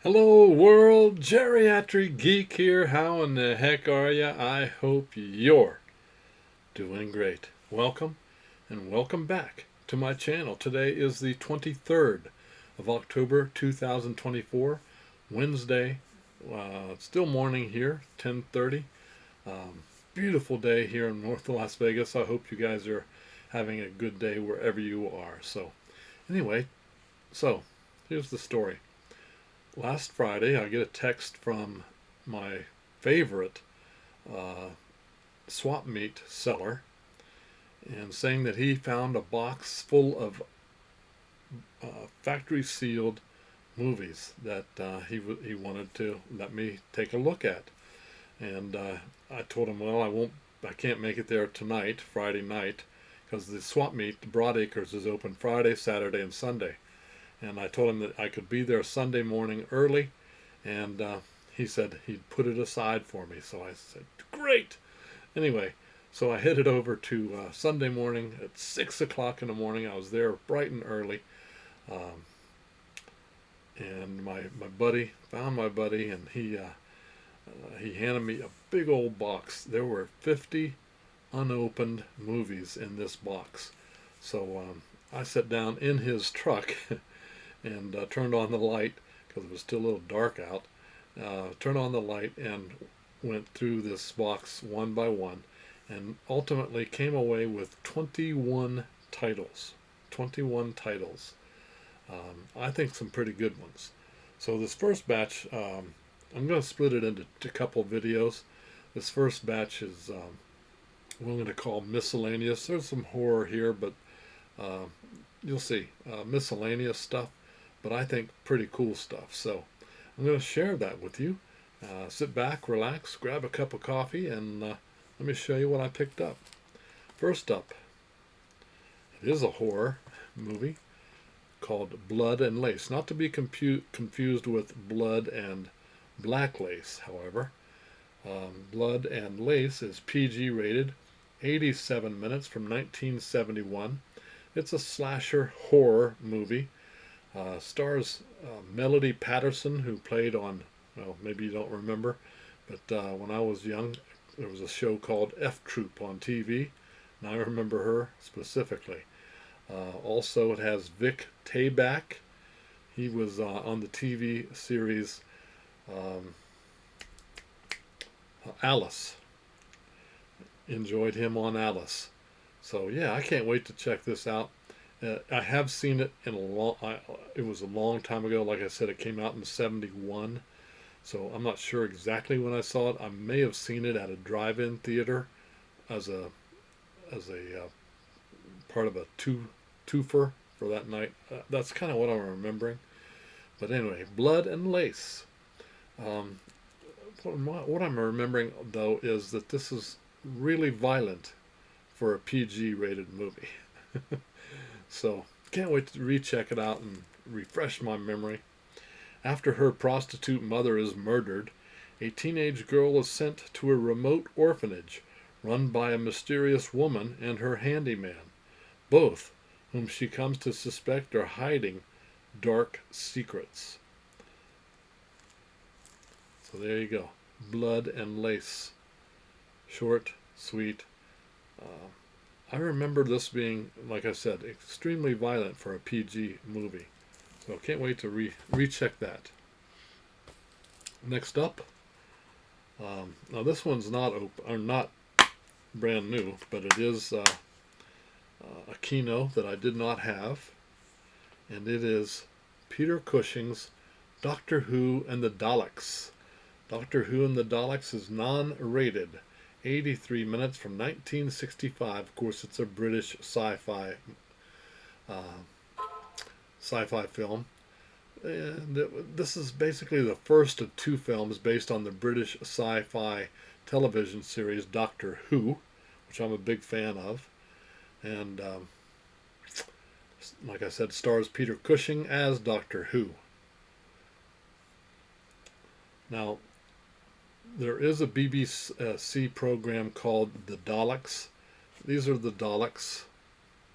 Hello world, Geriatric Geek here. How in the heck are ya? I hope you're doing great. Welcome and welcome back to my channel. Today is the 23rd of October 2024, Wednesday. It's still morning here, 10:30. Um, Beautiful day here in North Las Vegas. I hope you guys are having a good day wherever you are. Anyway, so here's the story. Last Friday, I get a text from my favorite uh, swap meet seller and saying that he found a box full of factory sealed movies that he wanted to let me take a look at. And I told him, well, I can't make it there tonight, Friday night, because the swap meet, Broadacres, is open Friday, Saturday, and Sunday. And I told him that I could be there Sunday morning early, and he said he'd put it aside for me. So I said, great. Anyway, so I headed over to Sunday morning at 6 o'clock in the morning. I was there bright and early, um, and my buddy found my buddy, and he handed me a big old box. There were 50 unopened movies in this box. So I sat down in his truck and turned on the light because it was still a little dark out. Turned on the light and went through this box one by one, and ultimately came away with 21 titles. 21 titles. I think some pretty good ones. So this first batch, I'm going to split it into a couple videos. This first batch is we're going to call miscellaneous. There's some horror here, but uh, you'll see miscellaneous stuff, but I think pretty cool stuff. So I'm going to share that with you. Sit back, relax, grab a cup of coffee, and let me show you what I picked up. First up, it is a horror movie called Blood and Lace. Not to be confused with Blood and Black Lace, however. Blood and Lace is PG rated, 87 minutes from 1971. It's a slasher horror movie. Stars Melody Patterson, who played on, well, maybe you don't remember, but when I was young, there was a show called F Troop on TV, and I remember her specifically. Also, it has Vic Tayback. He was on the TV series um, Alice. Enjoyed him on Alice. So yeah, I can't wait to check this out. I have seen it in a long. It was a long time ago. Like I said, it came out in '71. So I'm not sure exactly when I saw it. I may have seen it at a drive-in theater as a part of a twofer for that night. That's kind of what I'm remembering. But anyway, Blood and Lace. Um, what I'm remembering though is that this is really violent for a PG rated movie. So can't wait to recheck it out and refresh my memory. After her prostitute mother is murdered, a teenage girl is sent to a remote orphanage run by a mysterious woman and her handyman, both whom she comes to suspect are hiding dark secrets. So there you go. Blood and Lace. Short, sweet. Uh, I remember this being, like I said, extremely violent for a PG movie. So can't wait to recheck that. Next up, now this one's not brand new, but it is a Kino that I did not have, and it is Peter Cushing's Doctor Who and the Daleks. Doctor Who and the Daleks is non-rated, 83 minutes from 1965. Of course, it's a British uh, sci-fi film. And this is basically the first of two films based on the British sci-fi television series Doctor Who, which I'm a big fan of. And like I said, stars Peter Cushing as Doctor Who. Now, there is a BBC program called The Daleks. These are the Daleks.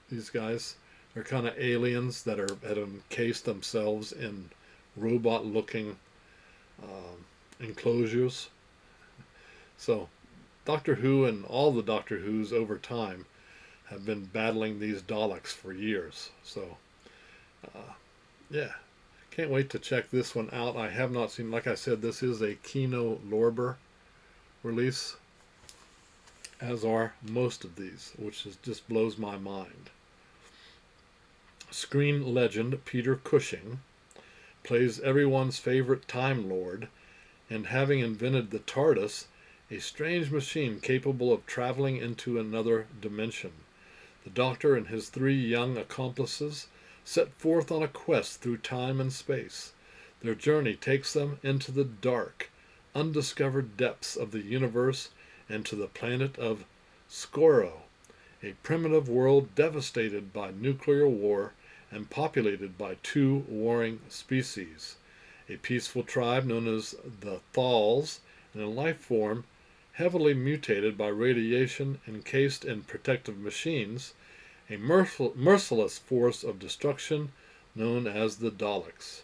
These guys are kind of aliens that have encased themselves in robot-looking enclosures. So Doctor Who and all the Doctor Who's over time have been battling these Daleks for years. So yeah, can't wait to check this one out. I have not seen, like I said, this is a Kino Lorber release, as are most of these, which just blows my mind. Screen legend Peter Cushing plays everyone's favorite Time Lord, and having invented the TARDIS, a strange machine capable of traveling into another dimension. The Doctor and his three young accomplices set forth on a quest through time and space. Their journey takes them into the dark, undiscovered depths of the universe and to the planet of Skoro, a primitive world devastated by nuclear war and populated by two warring species. A peaceful tribe known as the Thals, and a life form heavily mutated by radiation encased in protective machines, a merciless force of destruction known as the Daleks.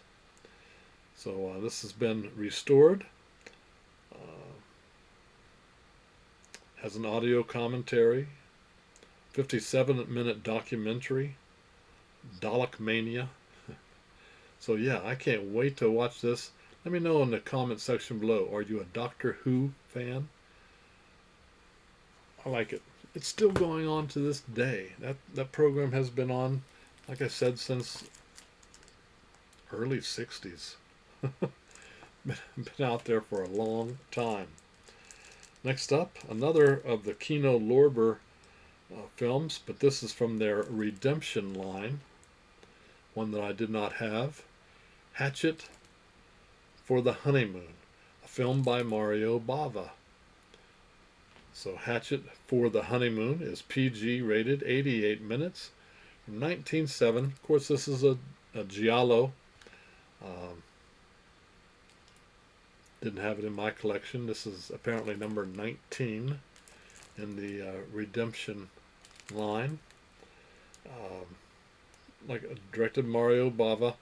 So this has been restored, has an audio commentary, 57-minute documentary, Dalek Mania. So yeah, I can't wait to watch this. Let me know in the comment section below. Are you a Doctor Who fan? I like it. It's still going on to this day. That program has been on, like I said, since early 60s. Been out there for a long time. Next up, another of the Kino Lorber films, but this is from their Redemption line, one that I did not have. Hatchet for the Honeymoon, a film by Mario Bava. So Hatchet for the Honeymoon is PG rated, 88 minutes, from 1907. Of course, this is a giallo. Didn't have it in my collection. This is apparently number 19 in the Redemption line. Like directed Mario Bava.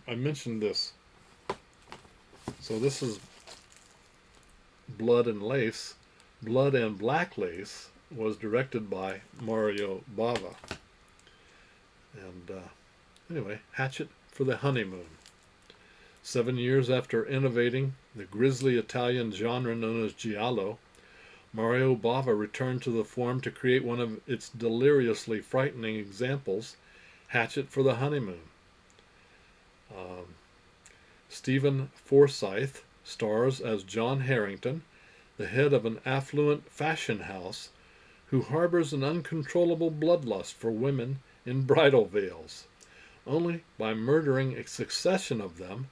I mentioned this. So this is Blood and Lace. Blood and Black Lace was directed by Mario Bava. And anyway, Hatchet for the Honeymoon. 7 years after innovating the grisly Italian genre known as giallo, Mario Bava returned to the form to create one of its deliriously frightening examples, Hatchet for the Honeymoon. Stephen Forsyth stars as John Harrington, the head of an affluent fashion house who harbors an uncontrollable bloodlust for women in bridal veils. Only by murdering a succession of them,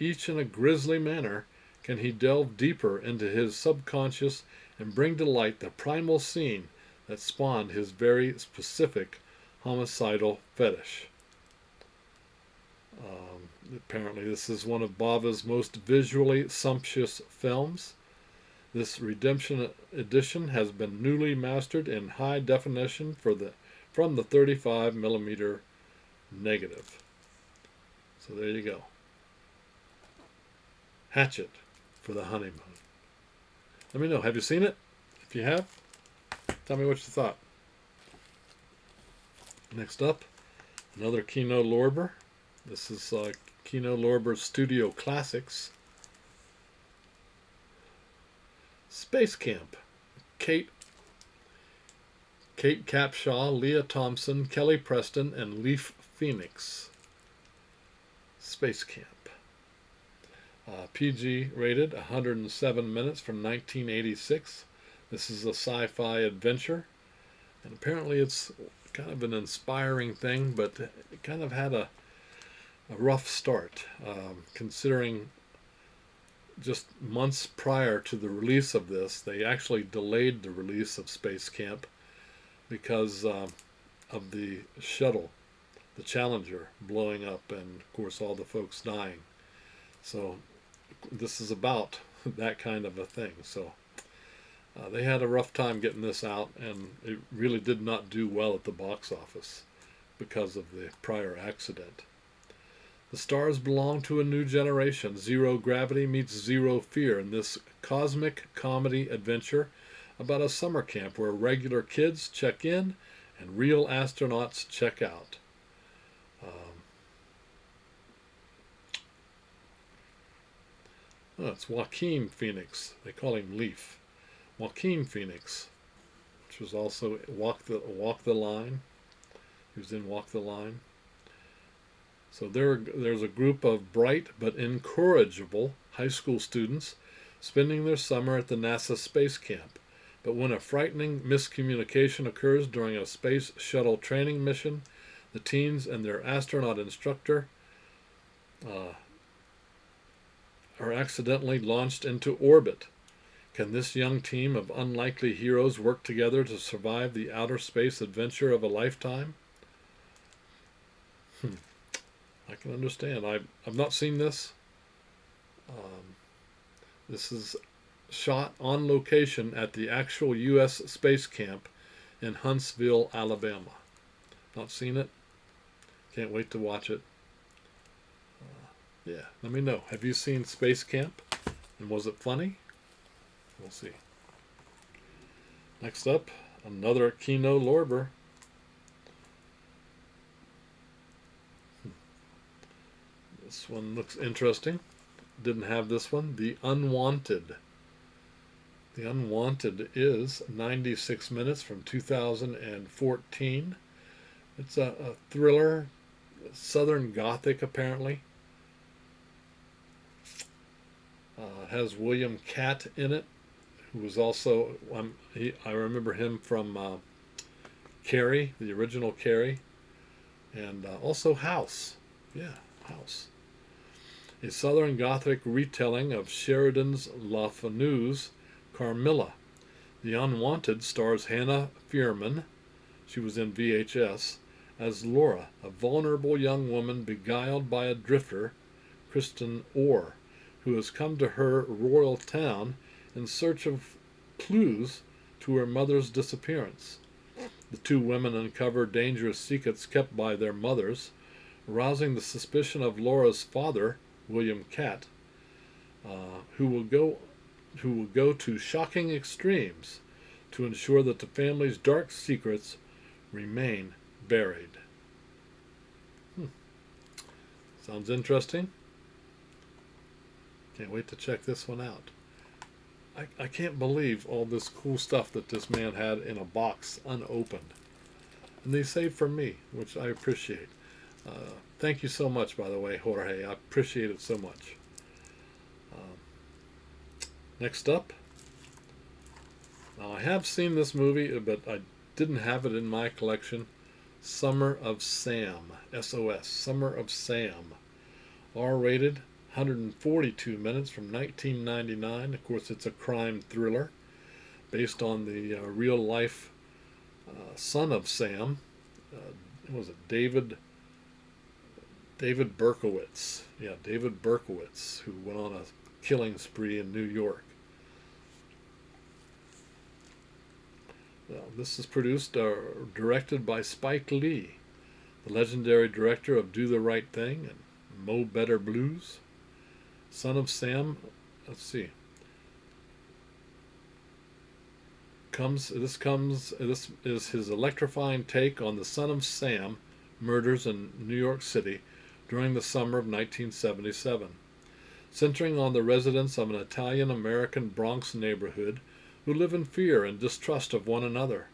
each in a grisly manner, can he delve deeper into his subconscious and bring to light the primal scene that spawned his very specific homicidal fetish. Apparently this is one of Bava's most visually sumptuous films. This Redemption edition has been newly mastered in high definition from the 35mm negative. So there you go. Hatchet for the Honeymoon. Let me know. Have you seen it? If you have, tell me what you thought. Next up, another Kino Lorber. This is Kino Lorber Studio Classics. Space Camp. Kate Capshaw, Leah Thompson, Kelly Preston, and Leaf Phoenix. Space Camp. PG rated, 107 minutes, from 1986. This is a sci-fi adventure, and apparently it's kind of an inspiring thing, but it kind of had a rough start, considering just months prior to the release of this, they actually delayed the release of Space Camp because of the shuttle, the Challenger, blowing up, and of course all the folks dying. So this is about that kind of a thing. So they had a rough time getting this out, and it really did not do well at the box office because of the prior accident. The stars belong to a new generation. Zero gravity meets zero fear in this cosmic comedy adventure about a summer camp where regular kids check in and real astronauts check out. It's Joaquin Phoenix. They call him Leaf. Joaquin Phoenix, which was also Walk the Line. He was in Walk the Line. So there's a group of bright but incorrigible high school students spending their summer at the NASA space camp. But when a frightening miscommunication occurs during a space shuttle training mission, the teens and their astronaut instructor are accidentally launched into orbit. Can this young team of unlikely heroes work together to survive the outer space adventure of a lifetime? I can understand. I've not seen this. This is shot on location at the actual U.S. space camp in Huntsville, Alabama. Not seen it. Can't wait to watch it. Yeah, let me know. Have you seen Space Camp? And was it funny? We'll see. Next up, another Kino Lorber. This one looks interesting. Didn't have this one. The Unwanted. The Unwanted is 96 minutes from 2014. It's a thriller, Southern Gothic apparently. Has William Catt in it, who was also, I remember him from Carrie, the original Carrie, and also House. Yeah, House. A Southern Gothic retelling of Sheridan's La Fanu's Carmilla. The Unwanted stars Hannah Fierman, she was in VHS, as Laura, a vulnerable young woman beguiled by a drifter, Kristen Orr, who has come to her royal town in search of clues to her mother's disappearance. The two women uncover dangerous secrets kept by their mothers, arousing the suspicion of Laura's father, William Catt, who will go to shocking extremes to ensure that the family's dark secrets remain buried. Sounds interesting. Can't wait to check this one out. I can't believe all this cool stuff that this man had in a box unopened. And they saved for me, which I appreciate. Thank you so much, by the way, Jorge. I appreciate it so much. Next up. Now, I have seen this movie, but I didn't have it in my collection. Summer of Sam. SOS. Summer of Sam. R-rated. 142 minutes from 1999. Of course, it's a crime thriller based on the real-life son of Sam. Was it David Berkowitz? Yeah, David Berkowitz, who went on a killing spree in New York. Well, this is produced directed by Spike Lee, the legendary director of Do the Right Thing and Mo Better Blues. Son of Sam, let's see. This is his electrifying take on the Son of Sam murders in New York City during the summer of 1977, centering on the residents of an Italian-American Bronx neighborhood who live in fear and distrust of one another.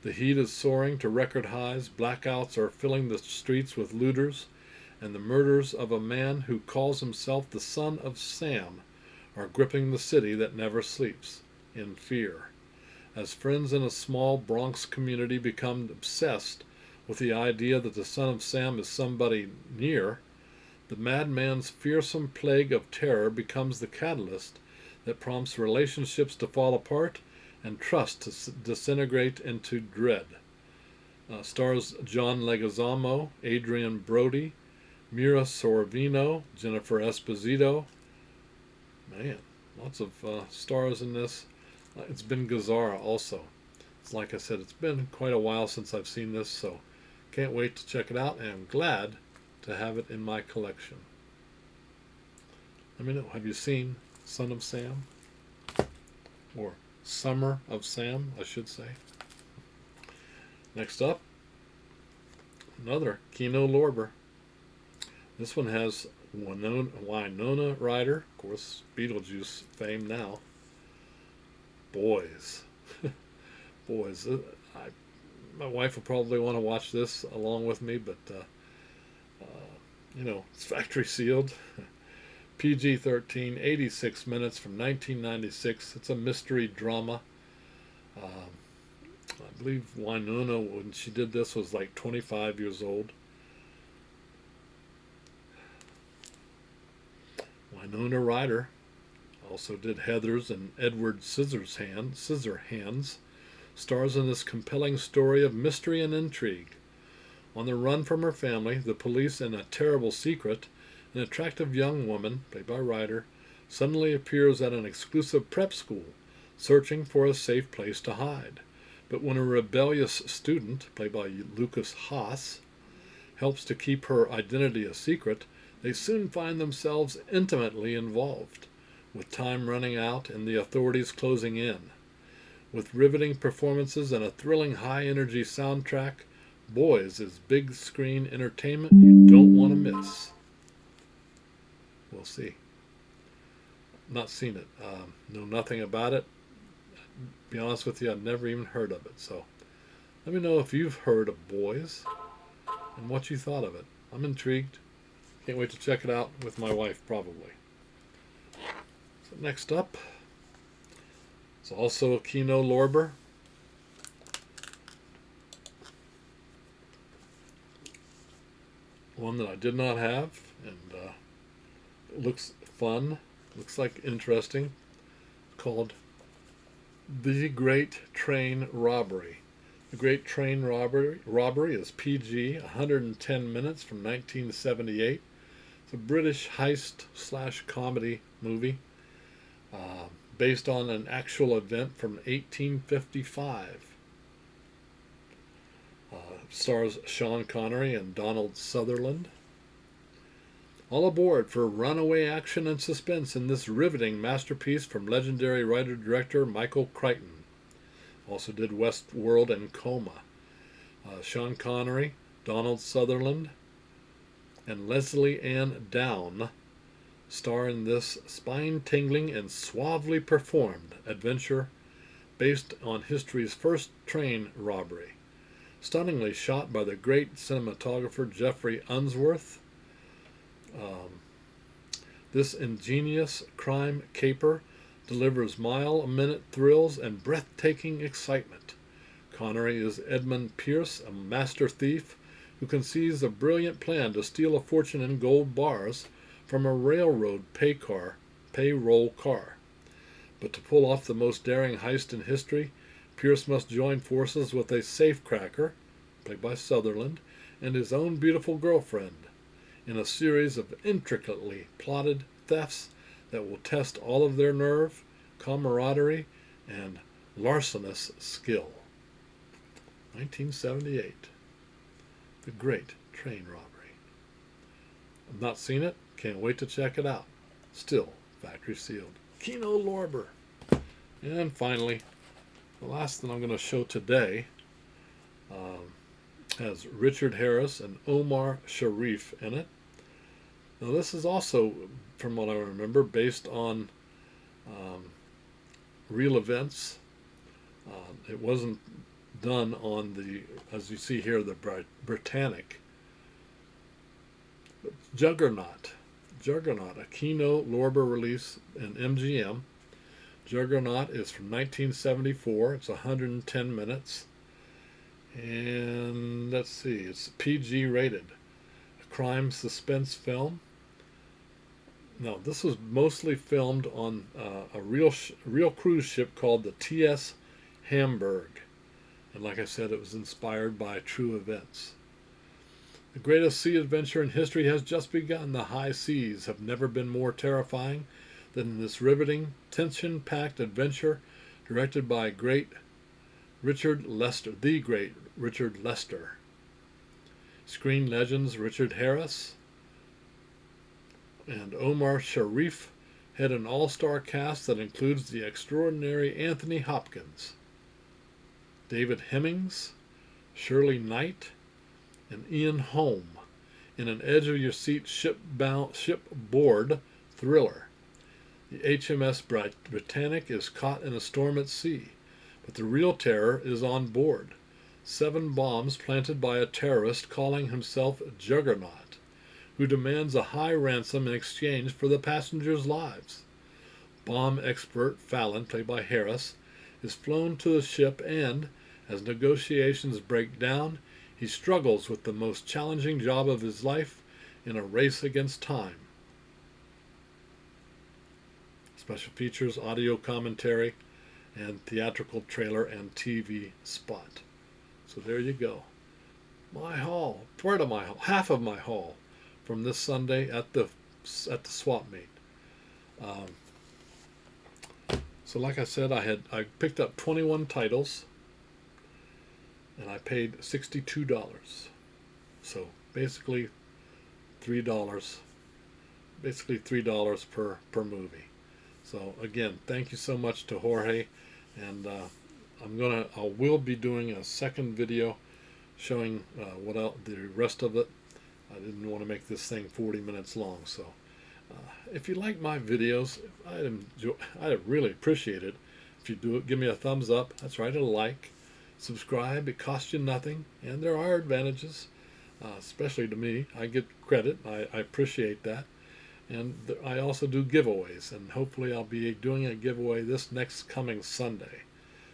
The heat is soaring to record highs, blackouts are filling the streets with looters, and the murders of a man who calls himself the Son of Sam are gripping the city that never sleeps, in fear. As friends in a small Bronx community become obsessed with the idea that the Son of Sam is somebody near, the madman's fearsome plague of terror becomes the catalyst that prompts relationships to fall apart and trust to disintegrate into dread. Stars John Leguizamo, Adrian Brody, Mira Sorvino, Jennifer Esposito. Man, lots of stars in this. It's Ben Gazzara also. It's like I said, it's been quite a while since I've seen this, so can't wait to check it out, and I'm glad to to have it in my collection. Let me know. Have you seen Son of Sam? Or Summer of Sam, I should say. Next up, another Kino Lorber. This one has Winona Ryder, of course, Beetlejuice fame now. Boys. Boys. My wife will probably want to watch this along with me, but, it's factory sealed. PG-13, 86 minutes from 1996. It's a mystery drama. I believe Winona, when she did this, was like 25 years old. Winona Ryder also did Heathers and Edward Scissorhands. Stars in this compelling story of mystery and intrigue. On the run from her family, the police, and a terrible secret, an attractive young woman, played by Ryder, suddenly appears at an exclusive prep school, searching for a safe place to hide. But when a rebellious student, played by Lucas Haas, helps to keep her identity a secret, they soon find themselves intimately involved, with time running out and the authorities closing in. With riveting performances and a thrilling high-energy soundtrack, Boys is big screen entertainment you don't want to miss. We'll see. Not seen it. Know nothing about it. Be honest with you, I've never even heard of it. So let me know if you've heard of Boys and what you thought of it. I'm intrigued. Can't wait to check it out with my wife, probably. So next up, it's also a Kino Lorber. One that I did not have, and it looks fun, looks like interesting, called The Great Train Robbery. The Great Train Robbery is PG, 110 minutes from 1978. It's a British heist/comedy movie based on an actual event from 1855. Stars Sean Connery and Donald Sutherland. All aboard for runaway action and suspense in this riveting masterpiece from legendary writer-director Michael Crichton. Also did Westworld and Coma. Sean Connery, Donald Sutherland, and Leslie Ann Down star in this spine-tingling and suavely performed adventure based on history's first train robbery. Stunningly shot by the great cinematographer Geoffrey Unsworth, this ingenious crime caper delivers mile-a-minute thrills and breathtaking excitement. Connery is Edmund Pierce, a master thief who conceives a brilliant plan to steal a fortune in gold bars from a railroad payroll car. But to pull off the most daring heist in history, Pierce must join forces with a safecracker, played by Sutherland, and his own beautiful girlfriend, in a series of intricately plotted thefts that will test all of their nerve, camaraderie, and larcenous skill. 1978. The Great Train Robbery. I've not seen it. Can't wait to check it out. Still factory sealed. Kino Lorber. And finally, the last that I'm going to show today has Richard Harris and Omar Sharif in it. Now this is also, from what I remember, based on real events. It wasn't done on the, as you see here, the Britannic. But Juggernaut, a Kino Lorber release in MGM. Juggernaut is from 1974. It's 110 minutes. And let's see, it's PG rated. A crime suspense film. Now, this was mostly filmed on a real cruise ship called the TS Hamburg. And like I said, it was inspired by true events. The greatest sea adventure in history has just begun. The high seas have never been more terrifying than this riveting, tension-packed adventure directed by the great Richard Lester. Screen legends Richard Harris, and Omar Sharif had an all-star cast that includes the extraordinary Anthony Hopkins, David Hemmings, Shirley Knight, and Ian Holm in an edge-of-your-seat shipboard thriller. The HMS Britannic is caught in a storm at sea, but the real terror is on board. 7 bombs planted by a terrorist calling himself Juggernaut, who demands a high ransom in exchange for the passengers' lives. Bomb expert Fallon, played by Harris, is flown to the ship and, as negotiations break down, he struggles with the most challenging job of his life in a race against time. Special features, audio commentary, and theatrical trailer and TV spot. So there you go. My haul, part of my haul, half of my haul from this Sunday at the swap meet. So like I said, I picked up 21 titles, and I paid $62. So basically $3, per movie. So again, thank you so much to Jorge, and I will be doing a second video showing the rest of it. I didn't want to make this thing 40 minutes long, so if you like my videos, I'd really appreciate it if you do it. Give me a thumbs up. That's right, a like, subscribe. It costs you nothing, and there are advantages, especially to me. I get credit. I appreciate that. And I also do giveaways, and hopefully I'll be doing a giveaway this next coming Sunday.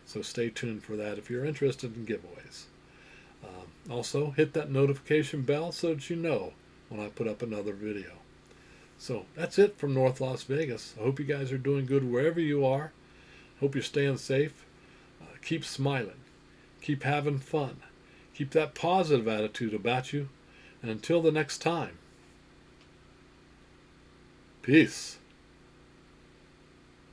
So stay tuned for that if you're interested in giveaways. Also, hit that notification bell so that you know when I put up another video. So that's it from North Las Vegas. I hope you guys are doing good wherever you are. Hope you're staying safe. Keep smiling. Keep having fun. Keep that positive attitude about you. And until the next time, peace.